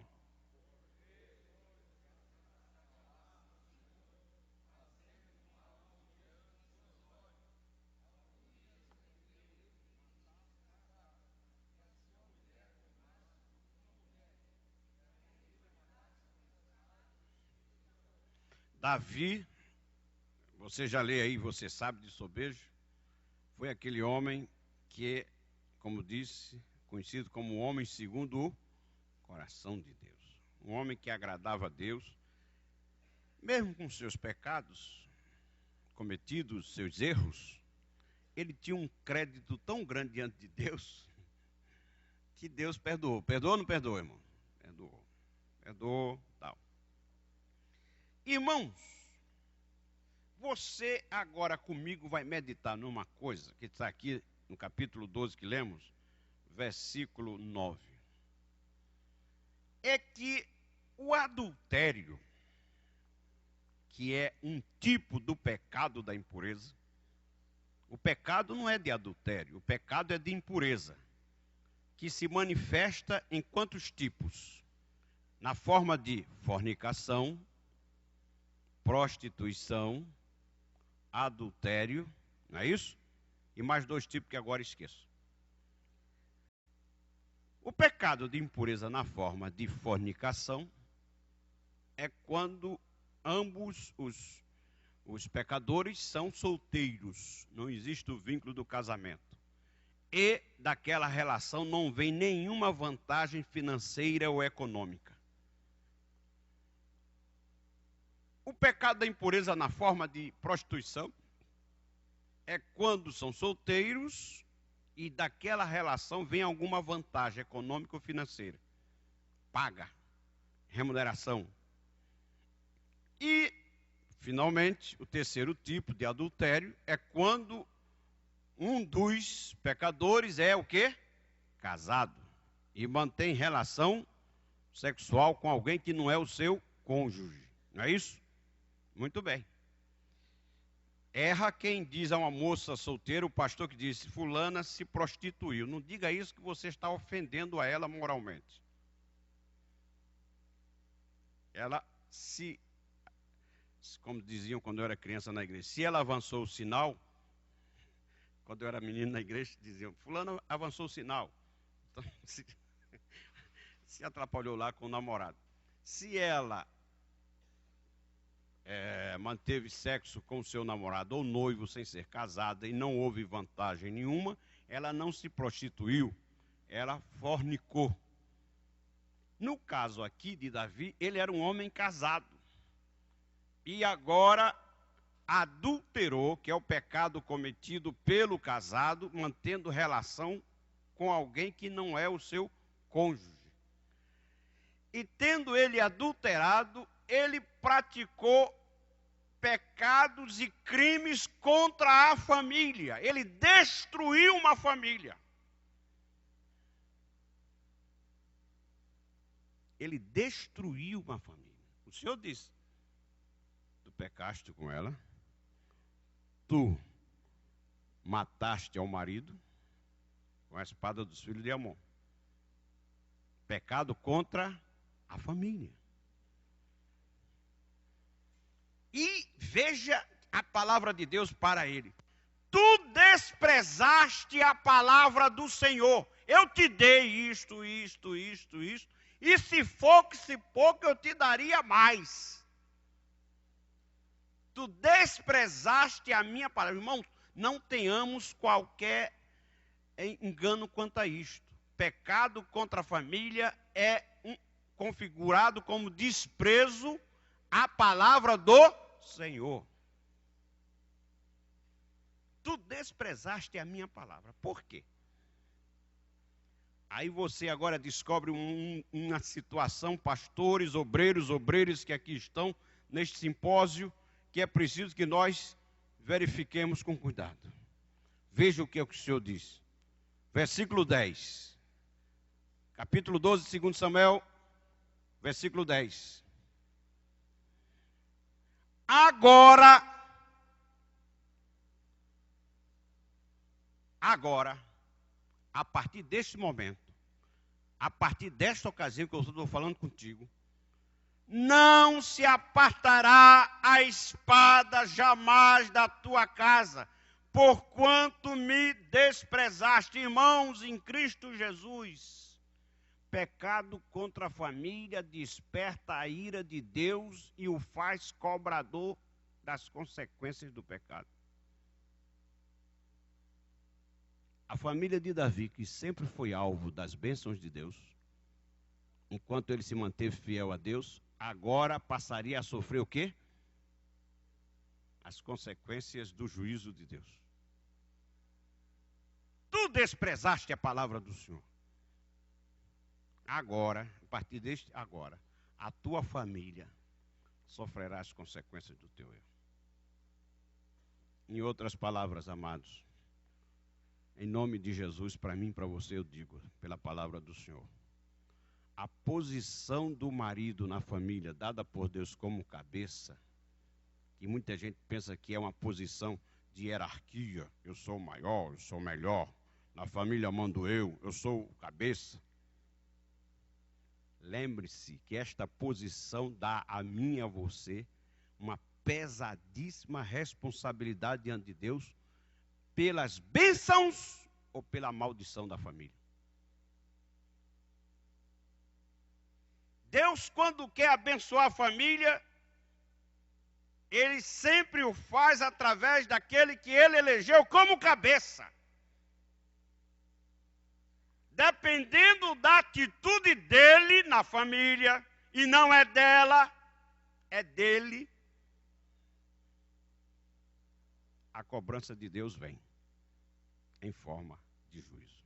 Davi, você já lê aí, você sabe de sobejo, foi aquele homem que, como disse, conhecido como homem segundo o coração de Deus. Um homem que agradava a Deus, mesmo com seus pecados cometidos, seus erros, ele tinha um crédito tão grande diante de Deus, que Deus perdoou. Perdoou ou não perdoou, irmão? Perdoou. Perdoou, tal. Irmãos, você agora comigo vai meditar numa coisa que está aqui no capítulo 12 que lemos, versículo 9. É que o adultério, que é um tipo do pecado da impureza, o pecado não é de adultério, o pecado é de impureza, que se manifesta em quantos tipos? Na forma de fornicação, prostituição, adultério, não é isso? E mais dois tipos que agora esqueço. O pecado pecado de impureza na forma de fornicação é quando ambos os pecadores são solteiros, não existe o vínculo do casamento. E daquela relação não vem nenhuma vantagem financeira ou econômica. O pecado da impureza na forma de prostituição é quando são solteiros e daquela relação vem alguma vantagem econômica ou financeira. Paga, remuneração. E, finalmente, o terceiro tipo de adultério é quando um dos pecadores é o quê? Casado. E mantém relação sexual com alguém que não é o seu cônjuge. Não é isso? Muito bem. Erra quem diz a uma moça solteira, o pastor que disse, fulana se prostituiu. Não diga isso que você está ofendendo a ela moralmente. Ela se, como diziam quando eu era criança na igreja, se ela avançou o sinal, quando eu era menino na igreja, diziam, fulana avançou o sinal. Então, se atrapalhou lá com o namorado. Se ela manteve sexo com o seu namorado ou noivo sem ser casada e não houve vantagem nenhuma, ela não se prostituiu, ela fornicou. No caso aqui de Davi, ele era um homem casado e agora adulterou, que é o pecado cometido pelo casado, mantendo relação com alguém que não é o seu cônjuge. E tendo ele adulterado, ele praticou pecados e crimes contra a família. Ele destruiu uma família. Ele destruiu uma família. O Senhor disse, tu pecaste com ela, tu mataste ao marido com a espada dos filhos de Amon. Pecado contra a família. E veja a palavra de Deus para ele. Tu desprezaste a palavra do Senhor. Eu te dei isto. E se fosse pouco, eu te daria mais. Tu desprezaste a minha palavra. Irmãos, não tenhamos qualquer engano quanto a isto. Pecado contra a família é configurado como desprezo à palavra do Senhor. Tu desprezaste a minha palavra. Por quê? Aí você agora descobre uma situação, pastores, obreiros que aqui estão neste simpósio, que é preciso que nós verifiquemos com cuidado. Veja o que é que o Senhor diz. Versículo 10. Capítulo 12, 2 Samuel, versículo 10. Agora, a partir deste momento, a partir desta ocasião que eu estou falando contigo, não se apartará a espada jamais da tua casa, porquanto me desprezaste. Irmãos, em Cristo Jesus, pecado contra a família desperta a ira de Deus e o faz cobrador das consequências do pecado. A família de Davi, que sempre foi alvo das bênçãos de Deus, enquanto ele se manteve fiel a Deus, agora passaria a sofrer o quê? As consequências do juízo de Deus. Tu desprezaste a palavra do Senhor. Agora, a partir deste agora, a tua família sofrerá as consequências do teu erro. Em outras palavras, amados, em nome de Jesus, para mim e para você, eu digo, pela palavra do Senhor, a posição do marido na família, dada por Deus como cabeça, que muita gente pensa que é uma posição de hierarquia, eu sou maior, eu sou melhor, na família mando eu sou o cabeça. Lembre-se que esta posição dá a mim e a você uma pesadíssima responsabilidade diante de Deus pelas bênçãos ou pela maldição da família. Deus, quando quer abençoar a família, Ele sempre o faz através daquele que Ele elegeu como cabeça. Dependendo da atitude dele na família, e não é dela, é dele, a cobrança de Deus vem em forma de juízo.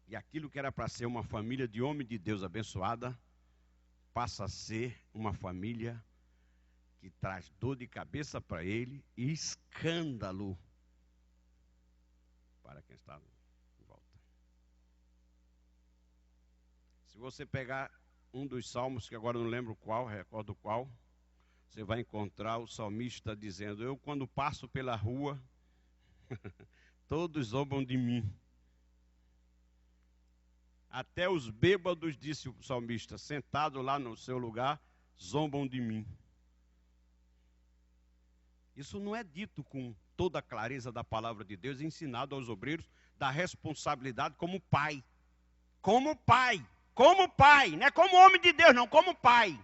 E aquilo que era para ser uma família de homem de Deus abençoada, passa a ser uma família que traz dor de cabeça para ele e escândalo para quem está em volta. Se você pegar um dos salmos, que agora não lembro qual, recordo qual, você vai encontrar o salmista dizendo: eu quando passo pela rua, todos zombam de mim. Até os bêbados, disse o salmista, sentados lá no seu lugar, zombam de mim. Isso não é dito com toda a clareza da palavra de Deus, ensinado aos obreiros da responsabilidade como pai. Como pai. Como pai. Não é como homem de Deus, não. Como pai.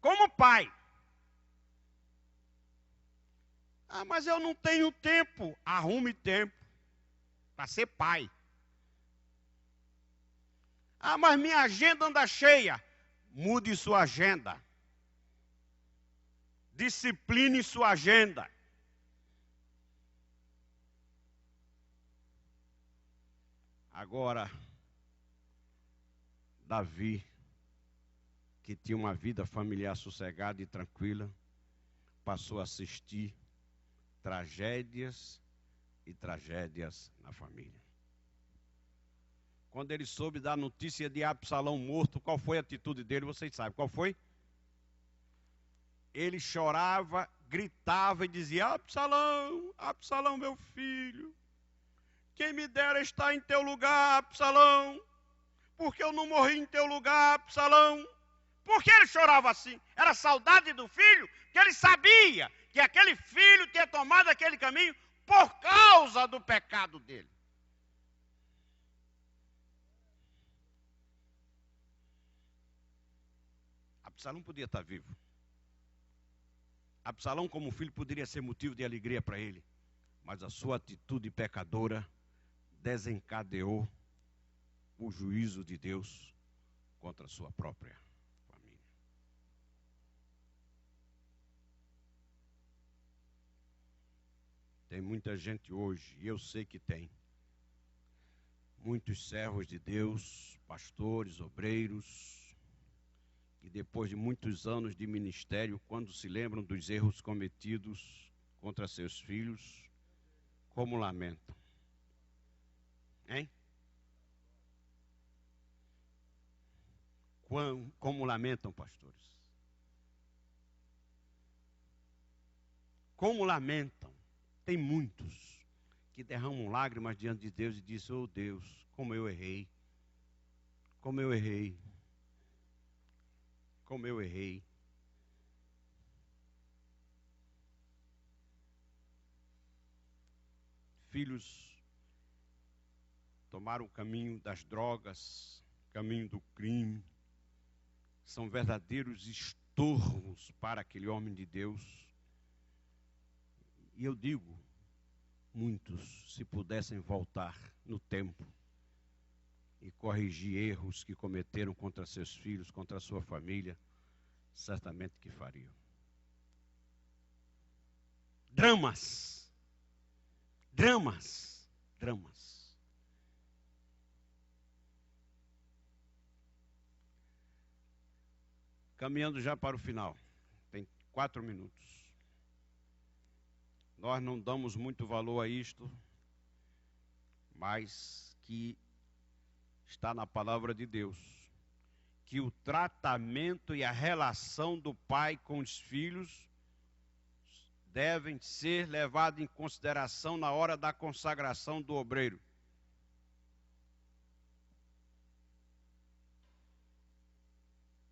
Como pai. Ah, mas eu não tenho tempo. Arrume tempo para ser pai. Ah, mas minha agenda anda cheia. Mude sua agenda. Discipline sua agenda. Agora, Davi, que tinha uma vida familiar sossegada e tranquila, passou a assistir tragédias e tragédias na família. Quando ele soube da notícia de Absalão morto, qual foi a atitude dele? Vocês sabem qual foi? Ele chorava, gritava e dizia: Absalão, Absalão, meu filho, quem me dera estar em teu lugar, Absalão, porque eu não morri em teu lugar, Absalão. Por que ele chorava assim? Era saudade do filho, que ele sabia que aquele filho tinha tomado aquele caminho por causa do pecado dele. Absalão podia estar vivo. Absalão, como filho, poderia ser motivo de alegria para ele, mas a sua atitude pecadora desencadeou o juízo de Deus contra a sua própria família. Tem muita gente hoje, e eu sei que tem, muitos servos de Deus, pastores, obreiros, que depois de muitos anos de ministério, quando se lembram dos erros cometidos contra seus filhos, como lamentam. Hein? Como lamentam, pastores? Como lamentam? Tem muitos que derramam lágrimas diante de Deus e dizem: oh Deus, como eu errei. Como eu errei. Como eu errei. Filhos tomaram o caminho das drogas, caminho do crime, são verdadeiros estorvos para aquele homem de Deus. E eu digo, muitos, se pudessem voltar no tempo e corrigir erros que cometeram contra seus filhos, contra a sua família, certamente que fariam. Dramas. Dramas. Dramas. Caminhando já para o final. Tem 4 minutos. Nós não damos muito valor a isto, mas que está na palavra de Deus, que o tratamento e a relação do pai com os filhos devem ser levados em consideração na hora da consagração do obreiro.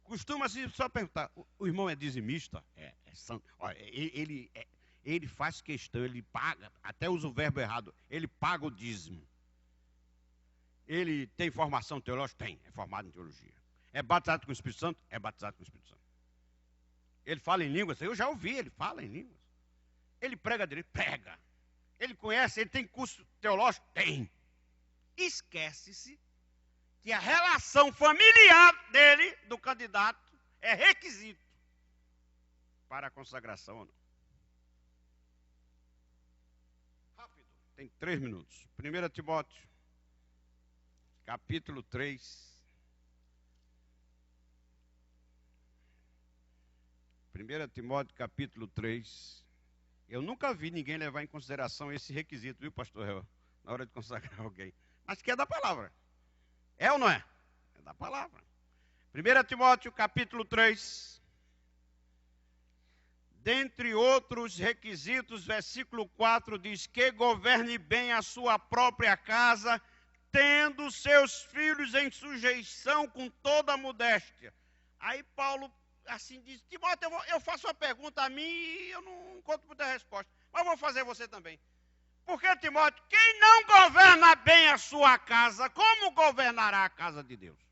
Costuma-se só perguntar: o irmão é dizimista? É santo. Olha, ele faz questão, ele paga, até usa o verbo errado, ele paga o dízimo. Ele tem formação teológica? Tem, é formado em teologia. É batizado com o Espírito Santo? É batizado com o Espírito Santo. Ele fala em línguas? Eu já ouvi, ele fala em línguas. Ele prega direito? Prega. Ele conhece, ele tem curso teológico? Tem. Esquece-se que a relação familiar dele, do candidato, é requisito para a consagração ou não. Rápido, tem 3 minutos. 1 Timóteo, capítulo 3. 1 Timóteo, capítulo 3. Eu nunca vi ninguém levar em consideração esse requisito, viu, pastor Hel, na hora de consagrar alguém. Mas que é da palavra. É ou não é? É da palavra. 1 Timóteo, capítulo 3. Dentre outros requisitos, versículo 4 diz que governe bem a sua própria casa, tendo seus filhos em sujeição com toda a modéstia. Aí Paulo assim diz: Timóteo, eu faço uma pergunta a mim e eu não encontro muita resposta, mas vou fazer você também. Porque, Timóteo, quem não governa bem a sua casa, como governará a casa de Deus?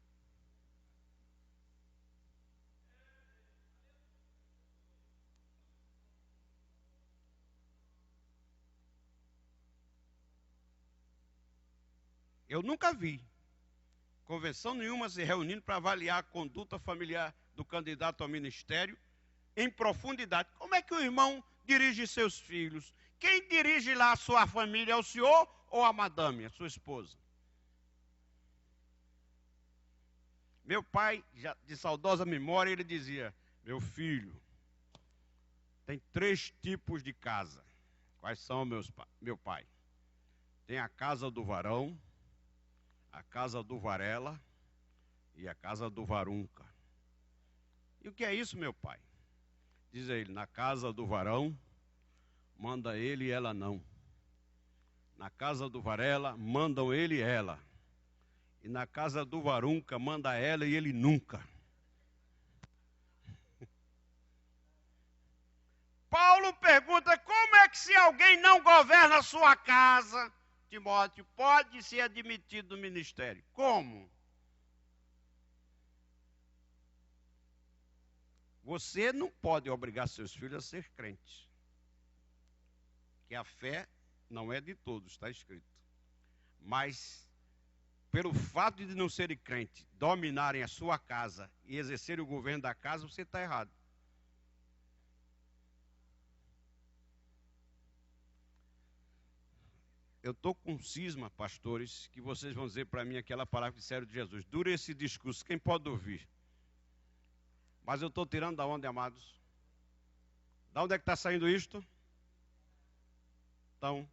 Eu nunca vi convenção nenhuma se reunindo para avaliar a conduta familiar do candidato ao ministério em profundidade. Como é que o irmão dirige seus filhos? Quem dirige lá a sua família é o senhor ou a madame, a sua esposa? Meu pai, já de saudosa memória, ele dizia: meu filho, tem 3 tipos de casa. Quais são, meu pai? Tem a casa do varão, a casa do varela e a casa do varunca. E o que é isso, meu pai? Diz ele: na casa do varão, manda ele e ela não. Na casa do varela, mandam ele e ela. E na casa do varunca, manda ela e ele nunca. Paulo pergunta: como é que se alguém não governa a sua casa, Timóteo, pode ser admitido no ministério? Como? Você não pode obrigar seus filhos a ser crentes. Que a fé não é de todos, está escrito. Mas, pelo fato de não serem crentes, dominarem a sua casa e exercerem o governo da casa, você está errado. Eu estou com cisma, pastores, que vocês vão dizer para mim aquela palavra que disseram de Jesus. Dura esse discurso, quem pode ouvir? Mas eu estou tirando da onde, amados? Da onde é que está saindo isto? Então,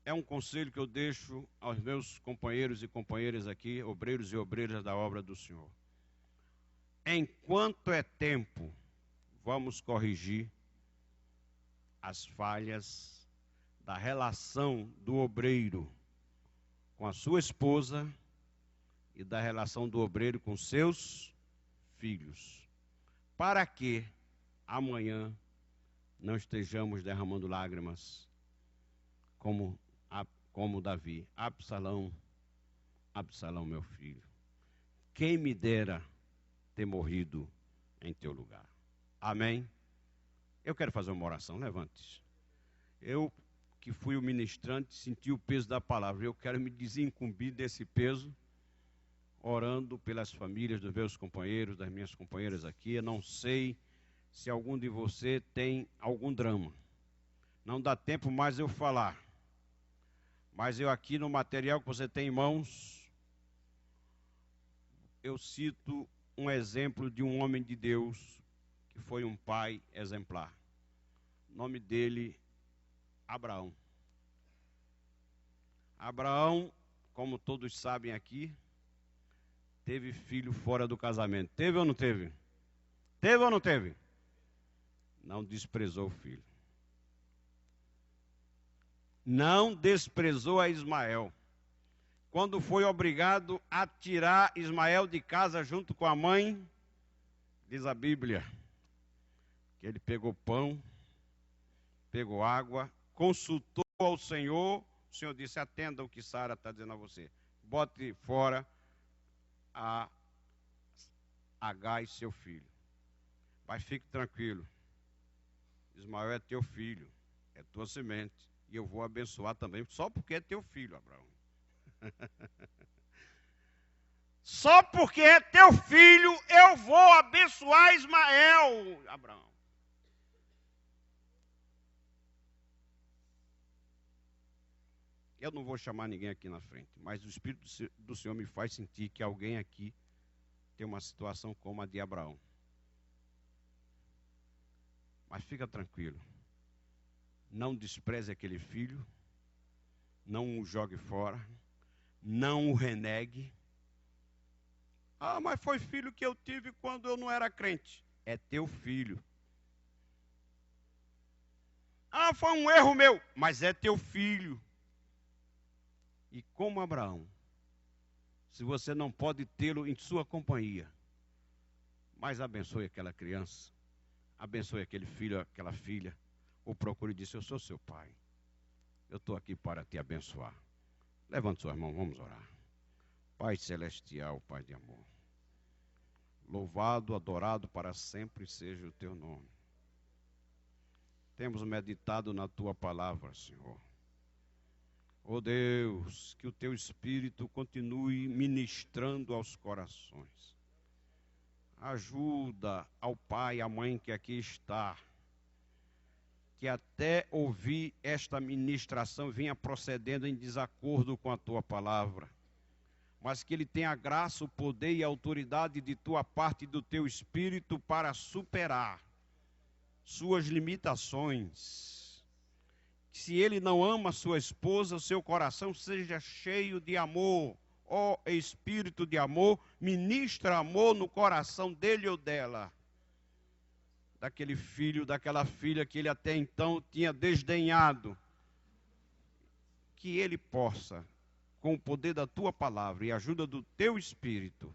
é um conselho que eu deixo aos meus companheiros e companheiras aqui, obreiros e obreiras da obra do Senhor. Enquanto é tempo, vamos corrigir as falhas da relação do obreiro com a sua esposa e da relação do obreiro com seus filhos, para que amanhã não estejamos derramando lágrimas como Davi. Absalão, meu filho, quem me dera ter morrido em teu lugar. Amém? Eu quero fazer uma oração, levante-se. Eu que fui o ministrante, senti o peso da palavra. Eu quero me desincumbir desse peso, orando pelas famílias dos meus companheiros, das minhas companheiras aqui. Eu não sei se algum de você tem algum drama. Não dá tempo mais eu falar. Mas eu aqui no material que você tem em mãos, eu cito um exemplo de um homem de Deus que foi um pai exemplar. O nome dele, Abraão. Abraão, como todos sabem aqui, teve filho fora do casamento. Teve ou não teve? Teve ou não teve? Não desprezou o filho. Não desprezou a Ismael. Quando foi obrigado a tirar Ismael de casa junto com a mãe, diz a Bíblia, que ele pegou pão, água, consultou ao Senhor. O Senhor disse: atenda o que Sara está dizendo a você. bote fora a Agar e seu filho. Mas fique tranquilo. Ismael é teu filho, é tua semente. E eu vou abençoar também, só porque é teu filho, Abraão. Só porque é teu filho, eu vou abençoar Ismael, Abraão. Eu não vou chamar ninguém aqui na frente, mas o Espírito do Senhor me faz sentir que alguém aqui tem uma situação como a de Abraão. Mas fica tranquilo. Não despreze aquele filho. Não o jogue fora. Não o renegue. Ah, mas foi filho que eu tive quando eu não era crente. É teu filho. Ah, foi um erro meu. Mas é teu filho. E como Abraão, se você não pode tê-lo em sua companhia, mas abençoe aquela criança, abençoe aquele filho, aquela filha, ou procure e diz: eu sou seu pai, eu estou aqui para te abençoar. Levante suas mãos, vamos orar. Pai celestial, Pai de amor, louvado, adorado para sempre seja o teu nome. Temos meditado na tua palavra, Senhor. Oh Deus, que o teu Espírito continue ministrando aos corações. Ajuda ao pai e à mãe que aqui está, que até ouvir esta ministração vinha procedendo em desacordo com a tua palavra, mas que ele tenha a graça, o poder e a autoridade de tua parte e do teu Espírito para superar suas limitações. Se ele não ama sua esposa, o seu coração seja cheio de amor. Ó Espírito de amor, ministra amor no coração dele ou dela. Daquele filho, daquela filha que ele até então tinha desdenhado. Que ele possa, com o poder da tua palavra e a ajuda do teu Espírito,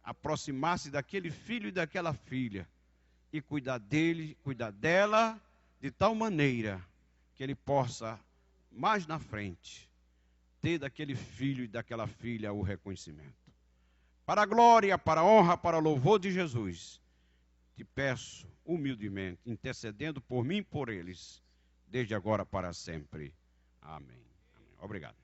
aproximar-se daquele filho e daquela filha e cuidar dele, cuidar dela, de tal maneira que ele possa, mais na frente, ter daquele filho e daquela filha o reconhecimento. Para a glória, para a honra, para o louvor de Jesus, te peço humildemente, intercedendo por mim e por eles, desde agora para sempre. Amém. Amém. Obrigado.